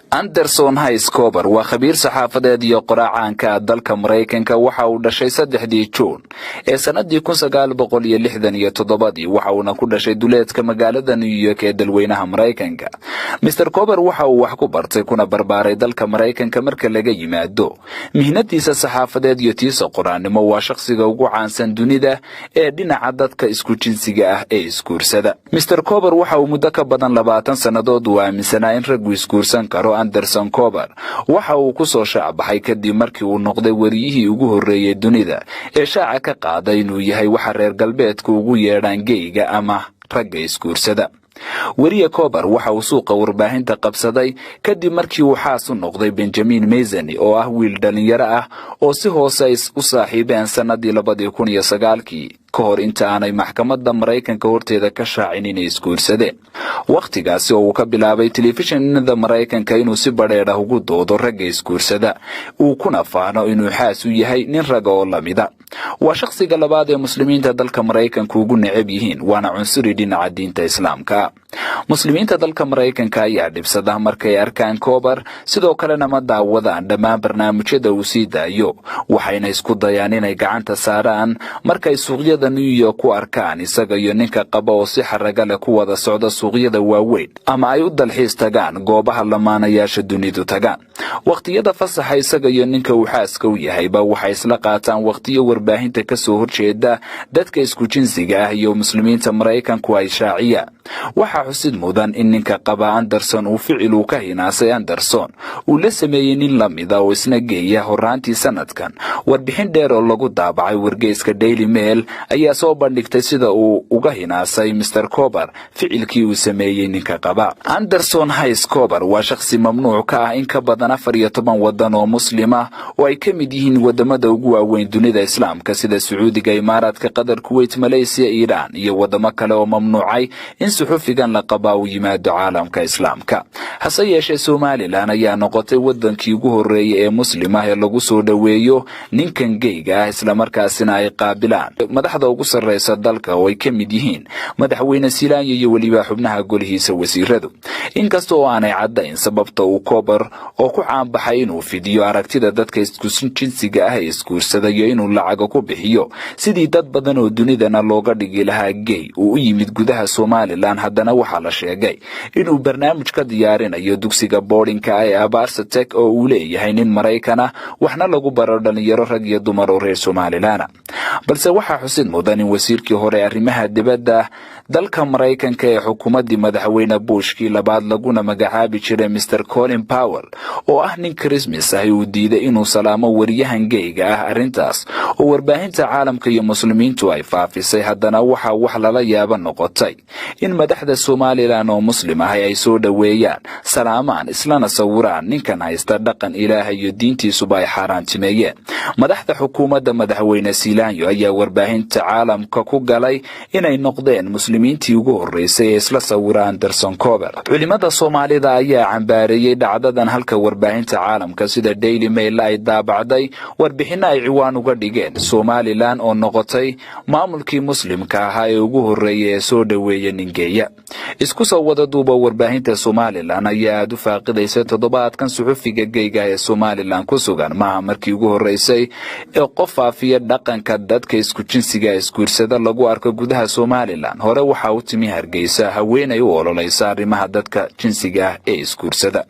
Anderson Hayes Cooper waa khabiir saxaafadeed iyo qoraacaanka dalka Mareykanka waxa uu dhashay 3 Juun ee sanadii 1967 waxa uu ku dhashay duleedka magaalada New York ee dalweynaha Mareykanka. Mr. Cooper waxa uu wax ku bartay kuna barbaaray dalka Mareykanka marka laga yimaado mihnadiisa saxaafadeed iyo tiisa qoraanimo waa shakhsiga ugu caansan dunida ee dhinaca dadka isku jinsiga ah ee iskuursada. Mr. Cooper waxa uu muddo ka badan 20 sanadood u aaminsanaa in rag iskuursan karo. Anderson Cooper waxa uu ku soo shaabaxay kadib markii uu noqday wariyihii ugu horeeyay dunida ee shaaca ka qaaday inuu yahay waxa reer galbeedku ugu yeedhaan geyga ama ragga iskuursada. wariye Cooper waxa uu suuqa warbaahinta qabsaday kadib markii uu xaas u noqday Benjamin Mason oo ah wiil dhalinyaro ah oo si hoose u saaxiibeen sanadii 2009 ka hor inta aanay maxkamadda Mareykanka horteeda ka shaacin inay iskuursadeen. waqtigaasi oo uu ka bilaabay telefishinada Mareykanka inuu si badheedh ah ugu doodo ragga iskuursada uu kuna faano inuu xaas u yahay nin rag oo lamida. waa shakhsiga labaad ee muslimiinta dalka Mareykanka ugu neceb yihiin waana cunsuri dhinaca diinta Islaamka. muslimiinta dalka Mareykanka ayaa dhibsada markay arkaan Cooper sidoo kalena ma daawadaan dhammaan barnaamijyada uu sii daayo waxayna isku dayaan inay gacanta saaraan markay suuqyada New York ku arkaan isaga iyo ninka qaba oo si xaraga leh ku wada socda suuqyada waaweyn ama ay u dalxiis tagaan goobaha lamaanayaasha dunidu tagaan. waqtiyada fasaxa isaga iyo ninka uu xaaska u yahayba waxay isla qaataan waqtiyo warbaahinta ka soo horjeeda dadka isku jinsiga ah iyo muslimiinta Mareykanku ay shaaciyaan. waxa xusid mudan in ninka qaba Anderson uu ficil uu ka hinaasay Anderson uu la sameeyay nin lamida oo isna geeya horaantii sanadkan. warbixin dheer oo lagu daabacay wargeyska Daily Mail ayaa soo bandhigtay sida uu uga hinaasay Mr. Cooper ficilkii uu sameeyay ninka qaba. Anderson Hayes Cooper waa shakhsi mamnuuc ka ah in ka badan 14 wadan oo muslim ah oo ay ka mid yihiin wadamada ugu waaweyn dunida Islaamka sida Sacuudiga, Imaaraadka, Qatar, Kuwait, Malaysia, Iran iyo wadamo kale oo mamnuucay in suxufigan la qaba uu yimaado caalamka Islaamka. hase yeeshee Somaliland ayaa noqotay wadankii ugu horeeyay ee muslim ah ee lagu soo dhaweeyo ninkan geyga ah isla markaasina ay qaabilaan madaxda ugu sareysa dalka oo ay ka mid yihiin madaxweyne Silaanyo iyo waliba xubnaha golihiisa wasiiradu. inkasta oo aanay caddayn sababta uu Cooper oo ku caanbaxay inuu fidiyo aragtida dadka isku jinsiga ah ee iskuursaday iyo inuu lacag ku bixiyo sidii dad badan oo dunidana looga dhigi lahaa gey uu u yimid gudaha Somaliland, haddana waxaa la sheegay inuu barnaamij ka diyaarinayo dugsiga boardingka ee Abarsa Tech oo uu leeyahay nin Mareykan ah waxna lagu baro dhalinyaro rag iyo dumar oo reer Somaliland. balse waxaa xusid mudan in wasiirkii hore arrimaha dibadda dalka Mareykanka ee xukuumadii madaxweyne Bushkii labaad laguna magacaabi jiray Mr. Colin Powell oo ah nin Christmas ah uu diiday inuu salaamo wariyahan geyga ah. arrintaas oo warbaahinta caalamka iyo muslimiintu ay faafisay, haddana waxa wax lala yaaba noqotay in madaxda Somaliland oo muslim ah ay soo dhaweeyaan salaamaan islana sawiraan ninkan haysta dhaqan Ilaahay iyo diintiisuba ay xaaraantimeeyeen. madaxda xukuumadda madaxweyne Silaanyo ayaa warbaahinta caalamka ku galay inay noqdeen muslimiintii ugu horeysay ee isla sawiraan Anderson Cooper. culimada Soomaalida ayaa cambaareeyay dhacdadan halka warbaahinta caalamka sida Daily Mail ay daabacday warbixin ay ciwaan uga dhigeen Somaliland oo noqotay maamulkii muslimka ahaa ee ugu horeeyay ee soo dhaweeyay ningeeya. isku soo wada duuba warbaahinta Somaliland ayaa aad u faaqidaysa toddobaadkan suxufiga geyga ee Somaliland ku sugan maaha markii ugu horeysay ee qof faafiya dhaqanka dadka isku jinsiga iskuursada lagu arko gudaha Somaliland. hore waxa uu timi Hargeysa haweenay u ololeysa arrimaha dadka jinsiga ee iskuursada.